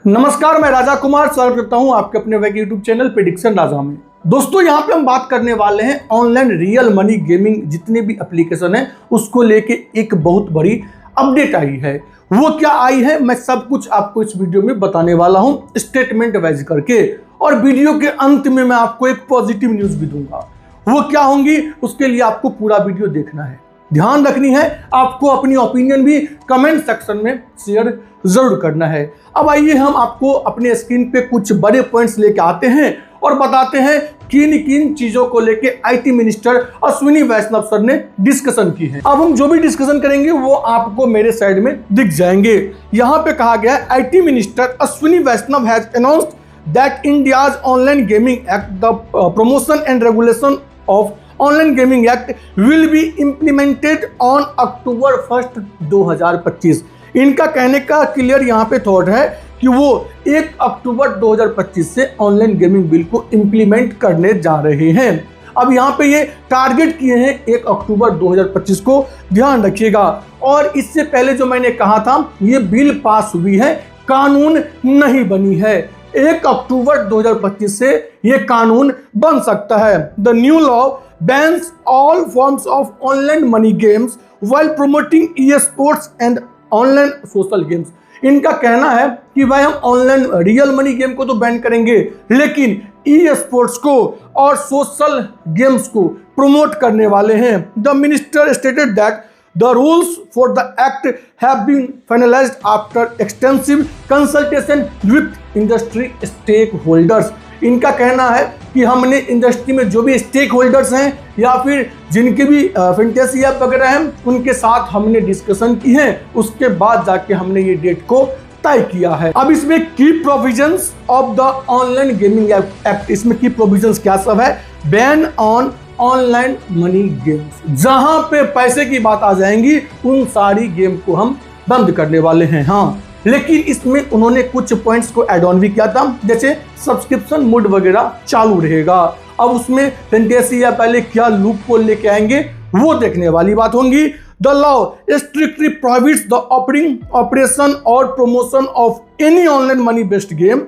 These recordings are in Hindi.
नमस्कार, मैं राजा कुमार स्वागत करता हूं आपके अपने वेग यूट्यूब चैनल प्रेडिक्शन राजा में। दोस्तों, यहां पे हम बात करने वाले हैं ऑनलाइन रियल मनी गेमिंग जितने भी एप्लीकेशन है उसको लेके एक बहुत बड़ी अपडेट आई है। वो क्या आई है मैं सब कुछ आपको इस वीडियो में बताने वाला हूं स्टेटमेंट वाइज करके, और वीडियो के अंत में मैं आपको एक पॉजिटिव न्यूज भी दूंगा। वो क्या होंगी उसके लिए आपको पूरा वीडियो देखना है, ध्यान रखनी है, आपको अपनी ओपिनियन भी कमेंट सेक्शन में शेयर जरूर करना है। अब आइए हम आपको अपने स्क्रीन पे कुछ बड़े पॉइंट्स लेके आते हैं और बताते हैं किन किन चीजों को लेके IT minister Ashwini Vaishnaw sir ने डिस्कशन की है। अब हम जो भी डिस्कशन करेंगे वो आपको मेरे साइड में दिख जाएंगे। यहाँ पे कहा गया है, IT minister Ashwini Vaishnaw has announced that India's online gaming act, the promotion and regulation of online gaming act will be implemented on October 1 2025। इनका कहने का क्लियर यहाँ पे थॉट है कि वो 1 अक्टूबर 2025 से ऑनलाइन गेमिंग बिल को इम्प्लीमेंट करने जा रहे हैं। अब यहाँ पे ये टारगेट किए हैं 1 अक्टूबर 2025 को, ध्यान रखिएगा। और इससे पहले जो मैंने कहा था ये बिल पास हुई है, कानून नहीं बनी है। 1 अक्टूबर 2025 से ये कानून बन सकता है। The new law bans all forms of online money games while promoting e-sports and online social games। इनका कहना है कि भाई हम ऑनलाइन रियल मनी गेम को तो बैन करेंगे, लेकिन ई स्पोर्ट्स को और सोशल गेम्स को प्रमोट करने वाले हैं। The minister stated that the rules for the act have been finalized after extensive consultation with industry stakeholders। इनका कहना है कि हमने इंडस्ट्री में जो भी स्टेक होल्डर्स हैं या फिर जिनके भी फैंटेसी ऐप वगैरह हैं उनके साथ हमने डिस्कशन की है, उसके बाद जाके हमने ये डेट को तय किया है। अब इसमें की provisions of the online gaming act, इसमें की प्रोविजंस क्या सब है? Ban on online money games, जहां पे पैसे की बात आ जाएंगी उन सारी गेम को हम बंद करने वाले हैं। हाँ, लेकिन इसमें उन्होंने कुछ पॉइंट्स को ऐड ऑन भी किया था, जैसे सब्सक्रिप्शन मोड वगैरह चालू रहेगा। अब उसमें फैंटेसी या पहले क्या लूप को लेके आएंगे वो देखने वाली बात होंगी। The law strictly prohibits the operation or promotion of any online money based game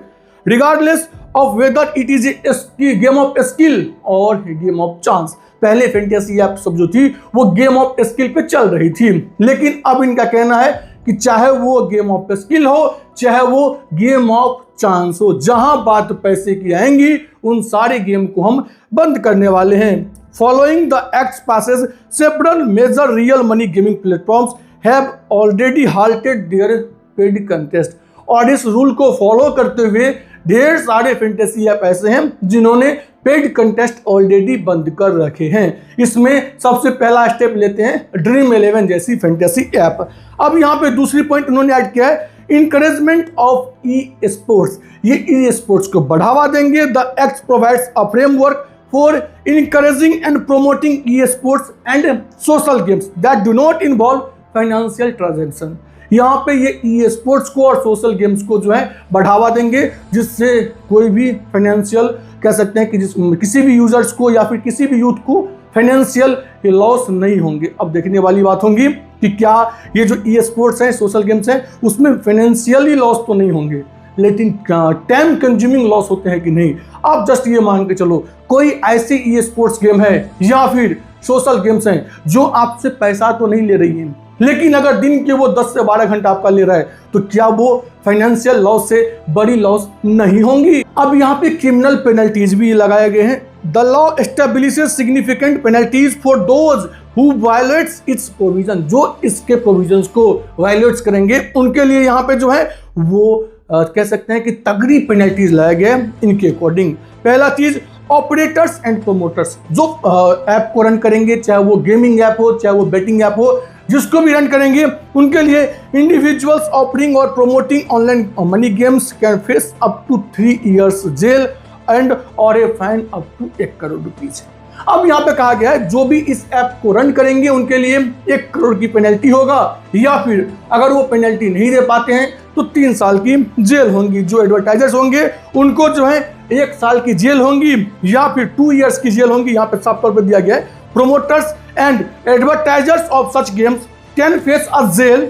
regardless of whether it is a game of skill or game of chance. पहले फैंटेसी ऐप सब जो थी वो गेम ऑफ स्किल पे चल रही थी, लेकिन अब इनका कहना है कि चाहे वो गेम ऑफ स्किल हो चाहे वो गेम ऑफ चांस हो, जहां बात पैसे की आएंगी उन सारे गेम को हम बंद करने वाले हैं। Following the act passes several major real money gaming platforms have already halted their paid contest. और इस रूल को फॉलो करते हुए ढेर सारे फैंटेसी ऐप ऐसे हैं जिन्होंने पेड कंटेस्ट ऑलरेडी बंद कर रखे हैं। इसमें सबसे पहला स्टेप लेते हैं ड्रीम 11 जैसी फैंटेसी ऐप। अब यहाँ पे दूसरी पॉइंट उन्होंने ऐड किया है, इंकरेजमेंट ऑफ ई स्पोर्ट्स। ये ई स्पोर्ट्स को बढ़ावा देंगे। The act provides a framework for encouraging and promoting e sports and social games that do not involve financial transaction. यहाँ पे ये ई स्पोर्ट्स को और सोशल गेम्स को जो है बढ़ावा देंगे, जिससे कोई भी फाइनेंशियल कह सकते हैं कि किसी भी यूजर्स को या फिर किसी भी यूथ को फाइनेंशियल लॉस नहीं होंगे। अब देखने वाली बात होंगी कि क्या ये जो ई स्पोर्ट्स हैं सोशल गेम्स हैं उसमें फाइनेंशियली लॉस तो नहीं होंगे, लेकिन टाइम कंज्यूमिंग लॉस होते हैं कि नहीं। आप जस्ट ये मान के चलो, कोई ऐसी ई स्पोर्ट्स गेम है या फिर सोशल गेम्स हैं जो आपसे पैसा तो नहीं ले रही हैं, लेकिन अगर दिन के वो 10 से 12 घंटा आपका ले रहा है तो क्या वो फाइनेंशियल लॉस से बड़ी लॉस नहीं होंगी? अब यहाँ पे क्रिमिनल पेनल्टीज भी लगाए गए हैं। The law establishes significant penalties for those who violets it's provision. जो इसके प्रोविजंस को वायलेट्स करेंगे उनके लिए यहाँ पे जो है वो कह सकते हैं कि तगड़ी पेनल्टीज लगाए गए इनके अकॉर्डिंग। पहला चीज, ऑपरेटर्स एंड प्रोमोटर्स जो ऐप को रन करेंगे, चाहे वो गेमिंग ऐप हो चाहे वो बेटिंग ऐप हो, जिसको भी रन करेंगे उनके लिए individuals offering or promoting online money games can face up to 3 years jail and or a fine up to 1 crore rupees. अब यहाँ पे कहा गया है जो भी इस ऐप को रन करेंगे उनके लिए 1 करोड़ की पेनल्टी होगा, या फिर अगर वो पेनल्टी नहीं दे पाते हैं तो 3 साल की जेल होंगी। जो एडवर्टाइजर्स होंगे उनको जो है 1 साल की जेल होंगी या फिर 2 years की जेल होंगी। यहाँ पे साफ तौर पर दिया गया है, promoters and advertisers of such games can face a jail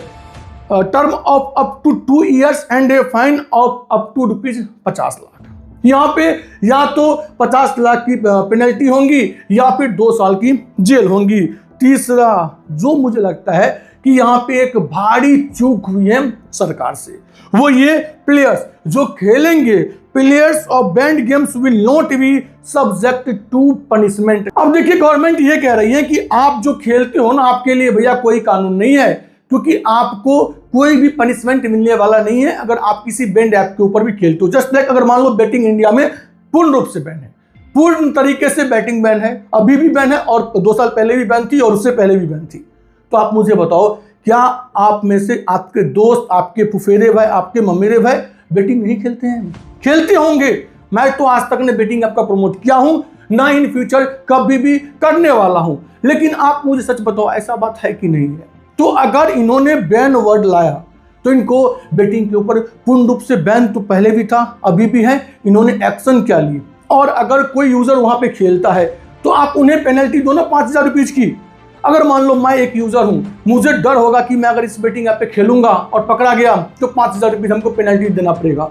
term of up to 2 years and a fine of up to ₹50 lakh. यहाँ पे या तो 50 लाख की पेनल्टी होंगी या फिर 2 साल की जेल होंगी। तीसरा जो मुझे लगता है कि यहाँ पे एक भारी चूक हुई है सरकार से, वो ये प्लेयर्स जो खेलेंगे, players of banned games will not be subject to punishment. अब देखिए गवर्नमेंट ये कह रही है कि आप जो खेलते हो ना, आपके लिए भैया कोई कानून नहीं है, क्योंकि आपको कोई भी पनिशमेंट मिलने वाला नहीं है अगर आप किसी बैंड ऐप के ऊपर भी खेलते हो। जस्ट लाइक अगर मान लो बैटिंग इंडिया में पूर्ण रूप से बैन है, पूर्ण तरीके से बैटिंग बैन है, अभी भी बैन है और 2 साल पहले भी बैन थी और उससे पहले भी बैन थी। तो आप मुझे बताओ, क्या आप में से आपके दोस्त, आपके फुफेरे भाई, आपके ममेरे भाई बैटिंग नहीं खेलते हैं? खेलते होंगे। मैं तो आज तक ने बैटिंग ऐप का प्रमोट किया हूं, ना इन फ्यूचर कभी भी करने वाला हूं। लेकिन आप मुझे सच बताओ, ऐसा बात है कि नहीं है? तो अगर इन्होंने बैन वर्ड लाया तो इनको बैटिंग के ऊपर पूर्ण रूप से बैन तो पहले भी था, अभी भी है, इन्होंने एक्शन क्या ली? और अगर कोई यूजर वहां पे खेलता है तो आप उन्हें पेनल्टी दो ना 5000 रुपीज की। अगर मान लो मैं एक यूजर हूं, मुझे डर होगा कि मैं अगर इस बैटिंग ऐप पे खेलूंगा और पकड़ा गया तो 5000 रुपीज हमको पेनल्टी देना पड़ेगा,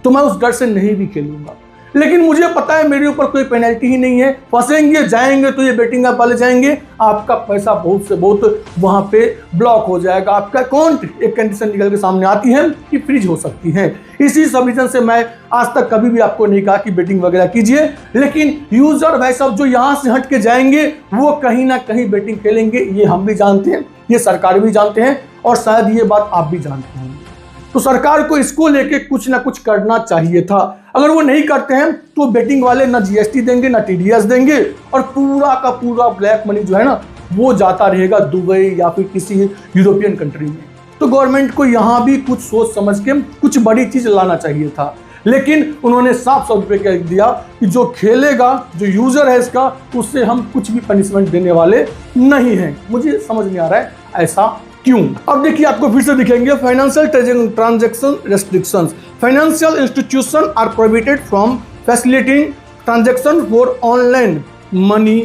तो मैं उस डर से नहीं भी खेलूंगा। लेकिन मुझे पता है मेरे ऊपर कोई पेनल्टी ही नहीं है, फंसेंगे जाएंगे तो ये बैटिंग ऐप वाले जाएंगे, आपका पैसा बहुत से बहुत वहां पे ब्लॉक हो जाएगा, आपका अकाउंट एक कंडीशन निकल के सामने आती है कि फ्रीज हो सकती है। इसी सब रीजन से मैं आज तक कभी भी आपको नहीं कहा कि बैटिंग वगैरह कीजिए, लेकिन यूजर भाई साहब जो यहाँ से हट के जाएंगे वो कहीं ना कहीं बैटिंग खेलेंगे, ये हम भी जानते हैं, ये सरकार भी जानते हैं और शायद ये बात आप भी जानते हैं। तो सरकार को इसको लेके कुछ ना कुछ करना चाहिए था। अगर वो नहीं करते हैं तो बैटिंग वाले ना जीएसटी देंगे ना टीडीएस देंगे और पूरा का पूरा ब्लैक मनी जो है ना वो जाता रहेगा दुबई या फिर किसी यूरोपियन कंट्री में। तो गवर्नमेंट को यहाँ भी कुछ सोच समझ के कुछ बड़ी चीज लाना चाहिए था, लेकिन उन्होंने साफ साफ पे कह दिया कि जो खेलेगा, जो यूजर है इसका, उससे हम कुछ भी पनिशमेंट देने वाले नहीं हैं। मुझे समझ नहीं आ रहा है ऐसा क्यों। अब देखिए आपको फिर से दिखेंगे financial transaction restrictions. Financial institution are prohibited from facilitating transaction for online money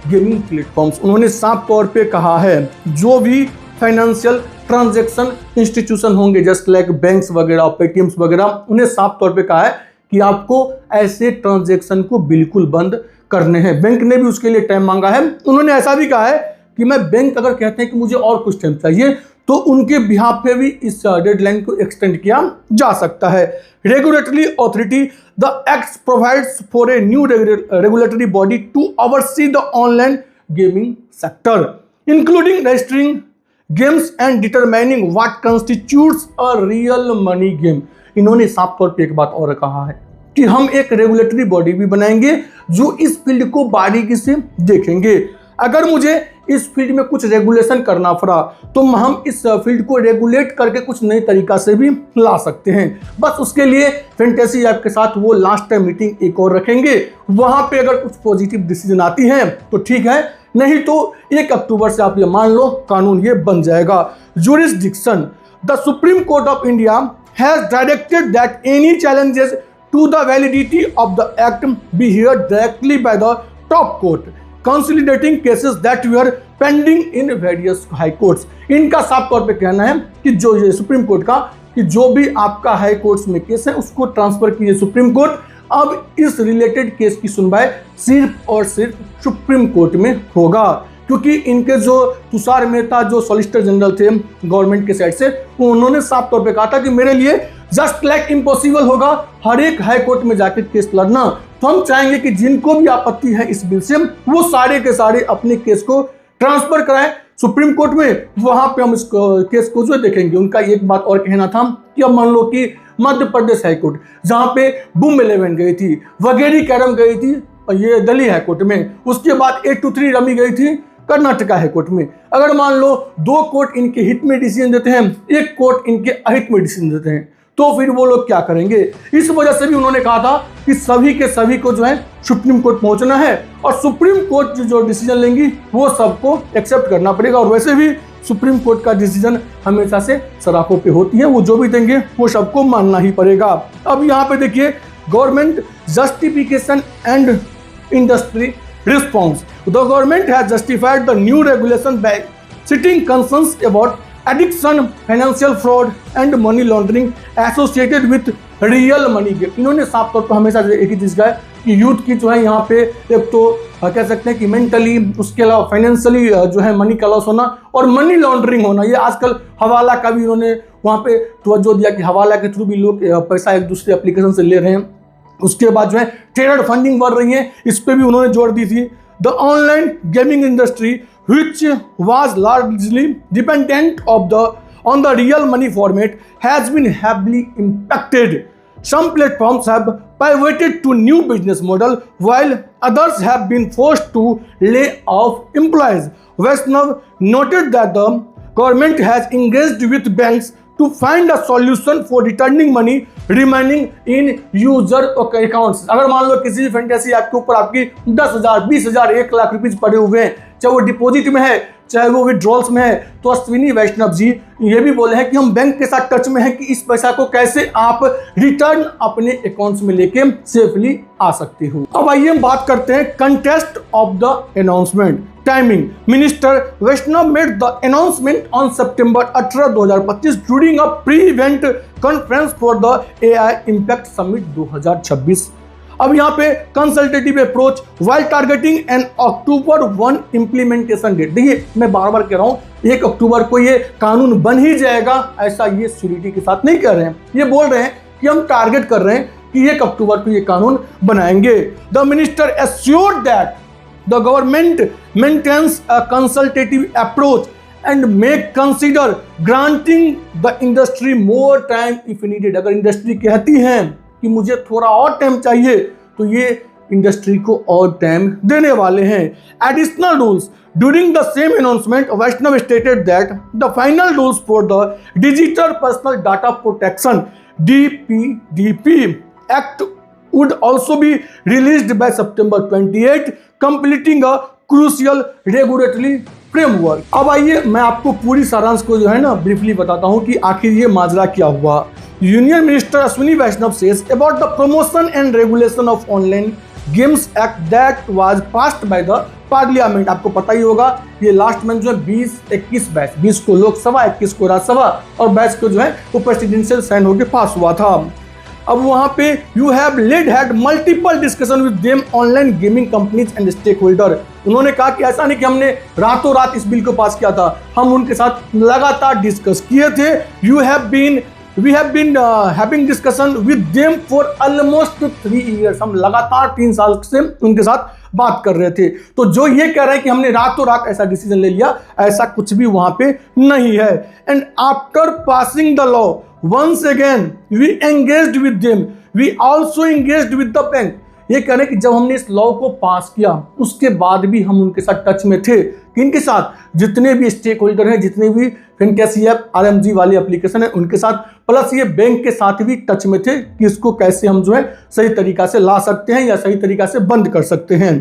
gaming platforms. उन्होंने साफ तौर पे कहा है जो भी फाइनेंशियल ट्रांजैक्शन इंस्टीट्यूशन होंगे जस्ट लाइक बैंक्स वगैरह, पेटीएम्स वगैरह, उन्हें साफ तौर पे कहा है कि आपको ऐसे ट्रांजैक्शन को बिल्कुल बंद करने हैं। बैंक ने भी उसके लिए टाइम मांगा है। उन्होंने ऐसा भी कहा है कि मैं बैंक अगर कहते हैं कि मुझे और कुछ टाइम चाहिए तो उनके बिहाफ पे भी इस डेडलाइन को एक्सटेंड किया जा सकता है। Regulatory authority the act provides for a new regulatory body to oversee the online gaming sector including registering games and determining what constitutes a real money game. इन्होंने साफ तौर पे एक बात और कहा है कि हम एक रेगुलेटरी बॉडी भी बनाएंगे जो इस फील्ड को बारीकी से देखेंगे। अगर मुझे इस फील्ड में कुछ रेगुलेशन करना पड़ा तो हम इस फील्ड को रेगुलेट करके कुछ नए तरीका से भी ला सकते हैं। बस उसके लिए फैंटेसी ऐप के साथ वो लास्ट टाइम मीटिंग एक और रखेंगे, वहां पे अगर कुछ पॉजिटिव डिसीजन आती है तो ठीक है, नहीं तो 1 अक्टूबर से आप ये मान लो कानून ये बन जाएगा। Jurisdiction the Supreme Court of India has directed that any challenges to the validity of the act be heard directly by the top court consolidating cases that were pending in various high courts। इनका साफ तौर पे कहना है कि जो ये सुप्रीम कोर्ट का कि जो भी आपका हाई कोर्ट्स में केस है उसको ट्रांसफर कीजिए सुप्रीम कोर्ट। अब इस रिलेटेड केस की सुनवाई सिर्फ और सिर्फ सुप्रीम कोर्ट में होगा, क्योंकि इनके जो तुषार मेहता जो सॉलिसिटर जनरल थे गवर्नमेंट के साइड से, उन्होंने साफ तौर पे कहा था कि मेरे लिए जस्ट लाइक इम्पॉसिबल होगा हर एक हाई कोर्ट में जाकर केस लड़ना। तो हम चाहेंगे कि जिनको भी आपत्ति है इस बिल से वो सारे के सारे अपने केस को ट्रांसफर कराएं सुप्रीम कोर्ट में, वहां पे हम इस केस को जो देखेंगे। उनका एक बात और कहना था कि अब मान लो कि मध्य प्रदेश हाईकोर्ट जहां पे बूम 11 गई थी, वगैरह कैरम गई थी ये दिल्ली हाईकोर्ट में, उसके बाद 823 रमी गई थी कर्नाटका हाईकोर्ट में। अगर मान लो 2 कोर्ट इनके हित में डिसीजन देते हैं, 1 कोर्ट इनके अहित में डिसीजन देते हैं, तो फिर वो लोग क्या करेंगे। इस वजह से भी उन्होंने कहा था कि सभी के सभी को जो है सुप्रीम कोर्ट पहुंचना है और सुप्रीम कोर्ट जो डिसीजन लेंगी वो सबको एक्सेप्ट करना पड़ेगा। और वैसे भी सुप्रीम कोर्ट का डिसीजन हमेशा से सराखों पे होती है, वो जो भी देंगे वो सबको मानना ही पड़ेगा। अब यहाँ पे देखिए government justification and industry response. The government has justified the new regulation bye citing concerns about addiction, financial fraud and money laundering associated with real money game. इन्होंने साफ तौर पर हमेशा एक ही चीज कहा है कि यूथ की जो है यहाँ पे एक तो कह सकते हैं कि मेंटली, उसके अलावा फाइनेंशियली जो है मनी का लॉस होना और मनी लॉन्ड्रिंग होना। ये आजकल हवाला का भी उन्होंने वहाँ पे तवज्जो दिया कि हवाला के थ्रू भी लोग पैसा एक दूसरे एप्लीकेशन से ले रहे हैं। उसके बाद जो है टेरर फंडिंग बढ़ रही है, इस पर भी उन्होंने जोर दी थी। The online gaming industry which was largely dependent on the real money format has been heavily impacted. Some platforms have pivoted to new business model while others have been forced to lay off employees. Vaishnav noted that the government has engaged with banks to find a solution for returning money remaining in user accounts. अगर मान लो किसी भी फैंटेसी ऐप के ऊपर आपकी 10,000, 20,000, 1 लाख रुपीज पड़े हुए हैं, चाहे वो डिपॉजिट में है चाहे वो विड्रॉल्स में है, तो अश्विनी वैष्णव जी ये भी बोले हैं कि हम बैंक के साथ टच में हैं कि इस पैसा को कैसे आप रिटर्न अपने अकाउंट्स में लेके सेफली आ सकते हो। अब आइए हम बात करते हैं contest of the announcement timing. Minister Vaishnaw made the announcement on September 18, 2025 during a pre event conference for the AI impact summit 2026। अब यहाँ पे consultative approach while targeting an October 1 implementation date. देखिए मैं बार बार कह रहा हूँ 1 अक्टूबर को ये कानून बन ही जाएगा, ऐसा ये श्योरिटी के साथ नहीं कह रहे हैं। ये बोल रहे हैं कि हम टारगेट कर रहे हैं कि 1 अक्टूबर को ये कानून बनाएंगे। The minister assured that the government maintains a consultative approach and may consider granting the industry more time if needed. अगर इंडस्ट्री कहती है कि मुझे थोड़ा और टाइम चाहिए तो ये इंडस्ट्री को और टाइम देने वाले हैं। Additional rules during the same announcement Vaishnaw stated that the final rules for the digital personal data protection DPDP act would also be released by September 28, completing a crucial regulatory framework। अब आइए मैं आपको पूरी सारांश को जो है ना ब्रीफली बताता हूं कि आखिर ये माजरा क्या हुआ। Union minister Ashwini Vaishnaw says about the promotion and regulation of online games act that was passed by the parliament. आपको पता ही होगा ये लास्ट मंथ जो है 20-21 बैच, 20 को लोकसभा, 21 को राज्यसभा और बैच को जो है वो प्रेसिडेंशियल साइन होकर पास हुआ था। अब वहां पे you have led had multiple discussion with them online gaming companies and stakeholder. उन्होंने कहा कि ऐसा नहीं कि हमने रातों रात इस बिल को पास किया था, हम उनके साथ लगातार डिस्कस किए थे। We have been having discussion with them for almost 3 years। हम लगातार 3 साल से उनके साथ बात कर रहे थे। तो जो ये कह रहे हैं कि हमने रातों रात ऐसा डिसीजन ले लिया, ऐसा कुछ भी वहां पे नहीं है। And after passing the law once again we engaged with them, we also engaged with the bank। ये कह रहे हैं कि जब हमने इस लॉ को पास किया उसके बाद भी हम उनके साथ टच में थे। किनके साथ? जितने भी स्टेक होल्डर हैं, जितने भी फैंटेसी ऐप RMG वाली एप्लीकेशन है उनके साथ, प्लस ये बैंक के साथ भी टच में थे कि इसको कैसे हम जो है सही तरीका से ला सकते हैं या सही तरीका से बंद कर सकते हैं।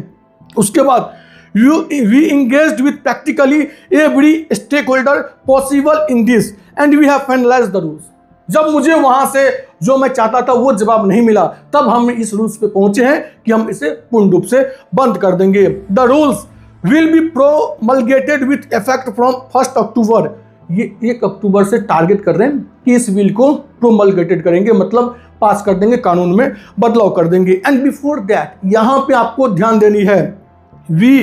उसके बाद we engaged with practically every stakeholder possible in this and we have finalized the rules। जब मुझे वहां से जो मैं चाहता था वो जवाब नहीं मिला, तब हम इस रूल्स पे पहुंचे हैं कि हम इसे पूर्ण रूप से बंद कर देंगे। The rules will be promulgated with effect from 1 October. ये 1 अक्टूबर से टारगेट कर रहे हैं कि इस बिल को प्रोमलगेटेड करेंगे, मतलब पास कर देंगे, कानून में बदलाव कर देंगे। एंड बिफोर दैट यहां पे आपको ध्यान देनी है, we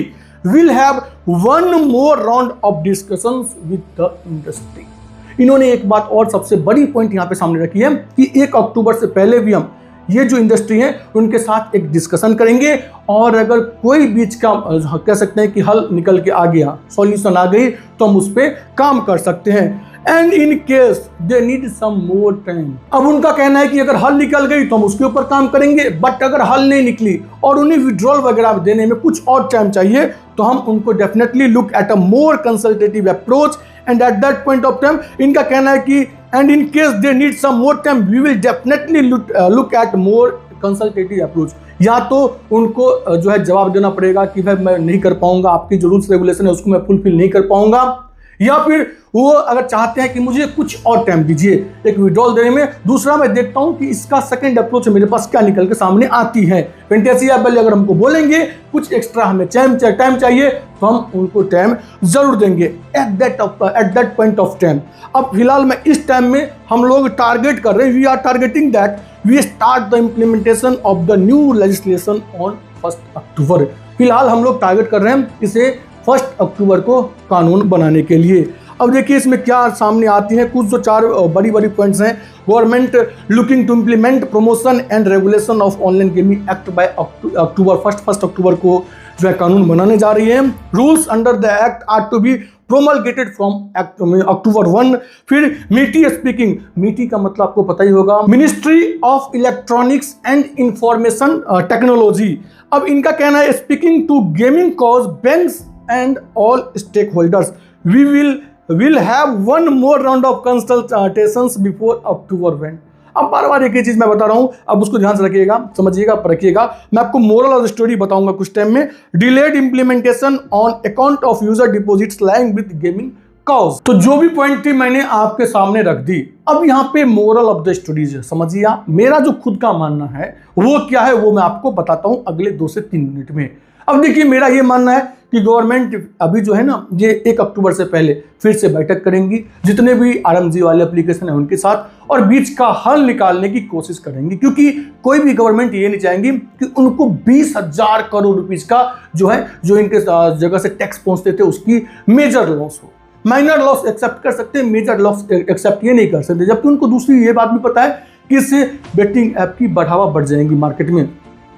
will have 1 more round of discussions with the industry. इन्होंने एक बात और सबसे बड़ी पॉइंट यहां पे सामने रखी है कि 1 अक्टूबर से पहले भी हम ये जो इंडस्ट्री है उनके साथ एक डिस्कशन करेंगे और अगर कोई बीच का कह सकते हैं कि हल निकल के आ गया, सॉल्यूशन आ गई, तो हम उस पर काम कर सकते हैं। And in case they need some more time. अब उनका कहना है कि अगर हल निकल गई तो हम उसके ऊपर काम करेंगे, बट अगर हल नहीं निकली और उन्हें विड्रॉल वगैरह देने में कुछ और टाइम चाहिए तो हम उनको definitely look at a more consultative approach. And at that point of time इनका कहना है कि and in case they need some more time we will definitely look at more consultative approach. या तो उनको जो है जवाब देना पड़ेगा कि भाई मैं नहीं कर पाऊंगा, आपकी जो रूल्स रेगुलेशन है उसको मैं फुलफिल नहीं कर पाऊंगा, या फिर वो अगर चाहते हैं कि मुझे कुछ और टाइम दीजिए एक विड्रॉल देने में। दूसरा मैं देखता हूं कि इसका सेकंड अप्रोच मेरे पास क्या निकल के सामने आती है। फैंटेसी वाले अगर हमको बोलेंगे कुछ एक्स्ट्रा हमें टाइम चाहिए तो हम उनको टाइम जरूर देंगे eight that point of time. अब फिलहाल मैं इस टाइम में हम लोग टारगेट कर रहे हैं, we are targeting that we start the implementation of the new legislation on 1 October. फिलहाल हम लोग टारगेट कर रहे हैं इसे 1 अक्टूबर को कानून बनाने के लिए। अब देखिए इसमें क्या सामने आती है, कुछ जो 4 बड़ी पॉइंट्स हैं। Government looking to implement promotion and regulation of online gaming act by October 1 अक्टूबर को जो है कानून बनाने जा रही है। Rules under the act are to be promulgated from October 1। फिर मीटी स्पीकिंग, मीटी का मतलब आपको पता ही होगा, Ministry of Electronics and Information Technology. अब इनका कहना है speaking to gaming cos banks and all stakeholders we will have one more round of consultations before October when। अब बार एक ही चीज मैं बता रहा हूं, अब उसको ध्यान से रखिएगा, समझिएगा, परखिएगा। मैं आपको मोरल ऑफ स्टोरी बताऊंगा कुछ टाइम में। Delayed implementation on account of user deposits lying with gaming cause. तो जो भी पॉइंट थी मैंने आपके सामने रख दी। अब यहाँ पे मोरल ऑफ द स्टोरीज है, समझिए आप। मेरा जो खुद का मानना है वो क्या है वो मैं आपको बताता हूं अगले 2 से 3 मिनट में। अब देखिए मेरा ये मानना है कि गवर्नमेंट अभी जो है ना ये 1 अक्टूबर से पहले फिर से बैठक करेंगी जितने भी आरएमजी वाले एप्लीकेशन है उनके साथ, और बीच का हल निकालने की कोशिश करेंगी। क्योंकि कोई भी गवर्नमेंट ये नहीं चाहेंगी कि उनको 20,000 करोड़ रुपीज का जो इनके जगह से टैक्स पहुंचते थे उसकी मेजर लॉस हो। माइनर लॉस एक्सेप्ट कर सकते हैं, मेजर लॉस एक्सेप्ट ये नहीं कर सकते। जबकि उनको दूसरी ये बात भी पता है कि इससे बेटिंग ऐप की बढ़ावा बढ़ जाएगी मार्केट में।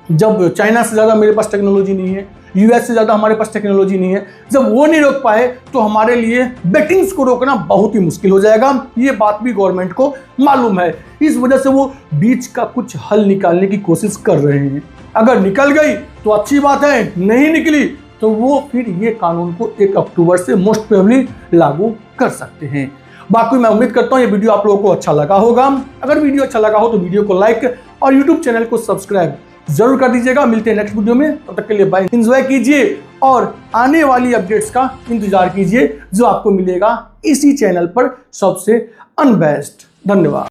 जब चाइना से ज़्यादा मेरे पास टेक्नोलॉजी नहीं है, यूएस से ज़्यादा हमारे पास टेक्नोलॉजी नहीं है, जब वो नहीं रोक पाए तो हमारे लिए बेटिंग्स को रोकना बहुत ही मुश्किल हो जाएगा। ये बात भी गवर्नमेंट को मालूम है। इस वजह से वो बीच का कुछ हल निकालने की कोशिश कर रहे हैं। अगर निकल गई तो अच्छी बात है, नहीं निकली तो वो फिर ये कानून को 1 अक्टूबर से मोस्ट प्रोबेबली लागू कर सकते हैं। बाकी मैं उम्मीद करता हूँ ये वीडियो आप लोगों को अच्छा लगा होगा। अगर वीडियो अच्छा लगा हो तो वीडियो को लाइक और यूट्यूब चैनल को सब्सक्राइब जरूर कर दीजिएगा। मिलते हैं नेक्स्ट वीडियो में, तब तक के लिए बाय। एंजॉय कीजिए और आने वाली अपडेट्स का इंतजार कीजिए जो आपको मिलेगा इसी चैनल पर सबसे अनबेस्ट। धन्यवाद।